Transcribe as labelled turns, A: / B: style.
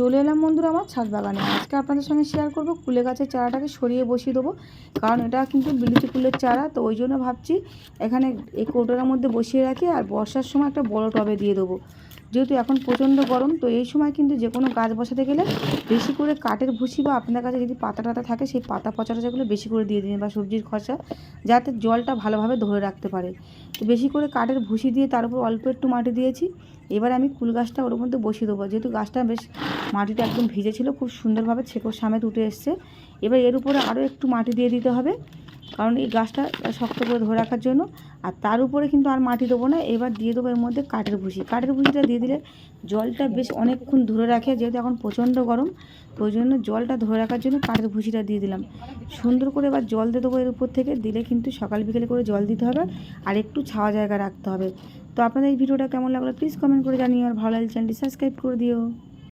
A: চলে এলাম বন্ধুরা আমার ছাদ বাগানে। আজকে আপনাদের সঙ্গে শেয়ার করব কুলে গাছের চারাটাকে সরিয়ে বসিয়ে দেবো, কারণ এটা কিন্তু বিলিতি কুলের চারা। তো ওই জন্য ভাবছি এখানে এই কৌটোর মধ্যে বসিয়ে রাখি, আর বর্ষার সময় একটা বড় টবে দিয়ে দেবো। যেহেতু এখন প্রচণ্ড গরম, তো এই সময় কিন্তু যে কোনো গাছ বসাতে গেলে বেশি করে কাঠের ভুসি বা আপনাদের কাছে যদি পাতা টাতা থাকে সেই পাতা পচা টচাগুলো বেশি করে দিয়ে দিন, বা সবজির খোসা, যাতে জলটা ভালোভাবে ধরে রাখতে পারে। তো বেশি করে কাঠের ভুসি দিয়ে তার উপর অল্প একটু মাটি দিয়েছি। এবার আমি কুল গাছটা ওর মধ্যে বসিয়ে দেবো। যেহেতু গাছটা বেশ মাটিটা একদম ভিজে ছিল, খুব সুন্দরভাবে ছেকোর সামেত উঠে এসছে। এবার এর উপরে আরও একটু মাটি দিয়ে দিতে হবে, কারণ এই গাছটা শক্ত করে ধরে রাখার জন্য। আর তার উপরে কিন্তু আর মাটি দেবো না, এবার দিয়ে দেবো এর মধ্যে কাঠের ভুসি। কাঠের ভুসিটা দিয়ে দিলে জলটা বেশ অনেকক্ষণ ধরে রাখে, যেহেতু এখন প্রচণ্ড গরম, তো ওই জন্য জলটা ধরে রাখার জন্য কাঠের ভুসিটা দিয়ে দিলাম। সুন্দর করে এবার জল দিয়ে দেবো এর উপর থেকে। দিলে কিন্তু সকাল বিকেলে করে জল দিতে হবে, আর একটু ছাওয়া জায়গা রাখতে হবে। তো আপনাদের এই ভিডিওটা কেমন লাগলো প্লিজ কমেন্ট করে জানিও, আর ভালো লাগলে চ্যানেলটি সাবস্ক্রাইব করে দিও।